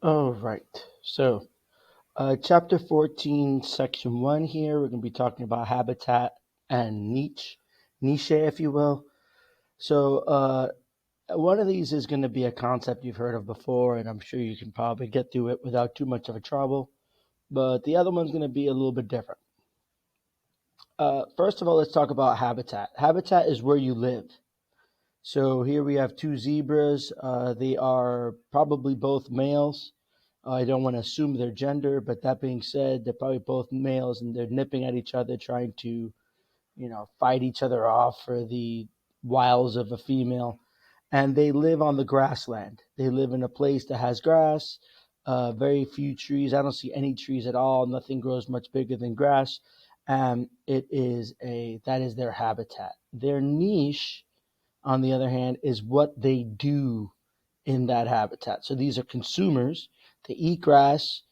All right. Chapter 14, Section 1 here, we're going to be talking about habitat and niche, if you will. So, one of these is going to be a concept you've heard of before, and I'm sure you can probably get through it without too much of a trouble. But the other one's going to be a little bit different. First of all, let's talk about habitat. Habitat is where you live. So here we have two zebras. They are probably both males. I don't want to assume their gender, but that being said, they're probably both males and they're nipping at each other, trying to, fight each other off for the wiles of a female. And they live on the grassland. They live in a place that has grass, very few trees. I don't see any trees at all. Nothing grows much bigger than grass. And that is their habitat. Their niche, on the other hand, is what they do in that habitat. So these are consumers. They eat grass.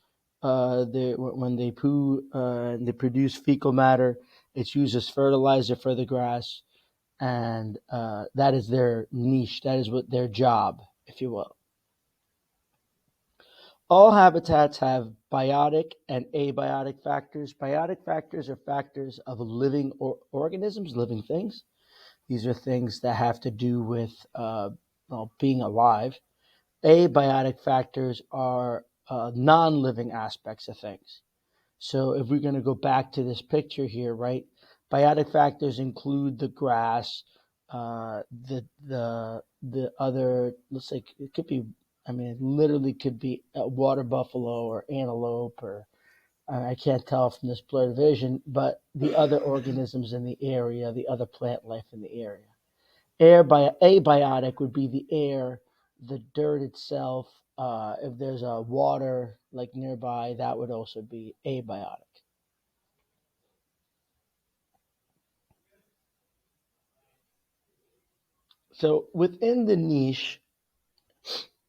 When they poo, they produce fecal matter. It's used as fertilizer for the grass, and that is their niche. That is what their job, if you will. All habitats have biotic and abiotic factors. Biotic factors are factors of living organisms, living things. These are things that have to do with being alive. Abiotic factors are non-living aspects of things. So if we're going to go back to this picture here, right? Biotic factors include the grass, the other. Let's say it could be. I mean, it literally could be a water buffalo or antelope, or I can't tell from this blurred vision, but the other organisms in the area, the other plant life in the area. Abiotic would be the air, the dirt itself. If there's a water like nearby, that would also be abiotic. So within the niche,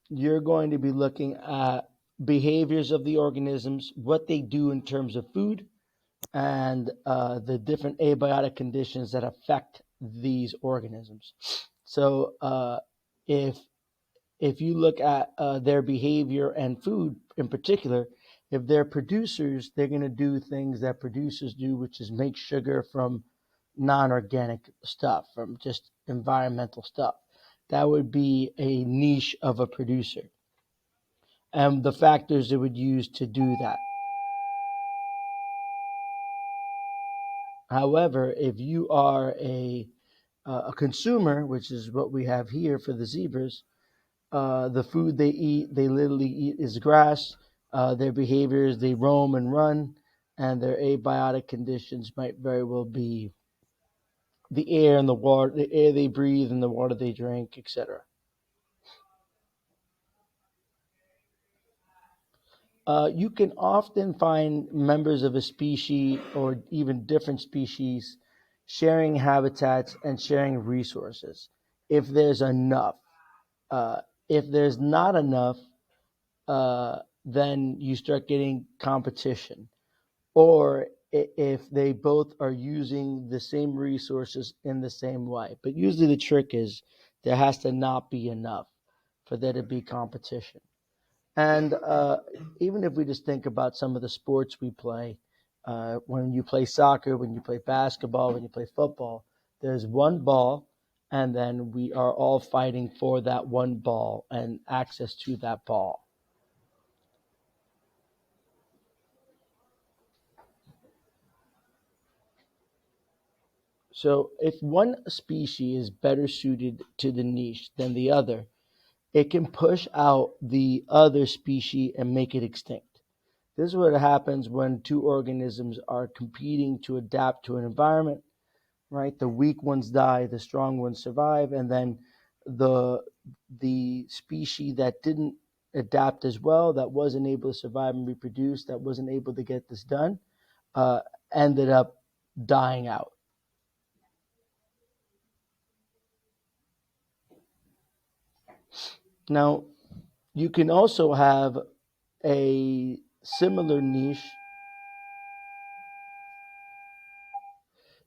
you're going to be looking at behaviors of the organisms, what they do in terms of food, and the different abiotic conditions that affect these organisms. So if if you look at their behavior and food in particular, if they're producers, they're going to do things that producers do, which is make sugar from non organic stuff, from just environmental stuff. That would be a niche of a producer and the factors it would use to do that. However, if you are a consumer, which is what we have here for the zebras, the food they eat, they literally eat is grass. Their behaviors, they roam and run, and their abiotic conditions might very well be the air and the water, the air they breathe and the water they drink, etc. You can often find members of a species or even different species sharing habitats and sharing resources if there's enough. If there's not enough, then you start getting competition. Or if they both are using the same resources in the same way. But usually the trick is there has to not be enough for there to be competition. And even if we just think about some of the sports we play, when you play soccer, when you play basketball, when you play football, there's one ball, and then we are all fighting for that one ball and access to that ball. So if one species is better suited to the niche than the other, it can push out the other species and make it extinct. This is what happens when two organisms are competing to adapt to an environment, right? The weak ones die, the strong ones survive, and then the the species that didn't adapt as well, that wasn't able to survive and reproduce, that wasn't able to get this done, uh, ended up dying out. Now, you can also have a similar niche.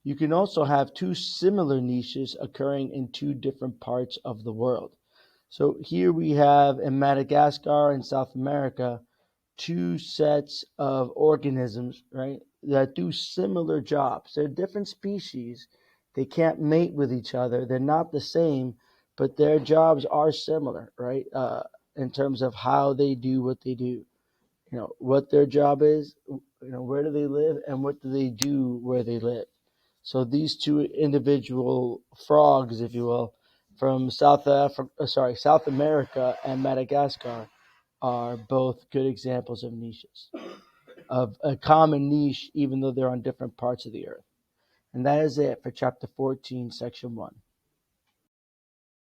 You can also have two similar niches occurring in two different parts of the world. So here we have in Madagascar and South America two sets of organisms, right, that do similar jobs. They're different species. They can't mate with each other. They're not the same, but their jobs are similar, right? In terms of how they do what they do. What their job is, where do they live, and what do they do where they live. So these two individual frogs, if you will, from South America and Madagascar, are both good examples of niches, of a common niche, even though they're on different parts of the earth. And that is it for chapter 14, section 1.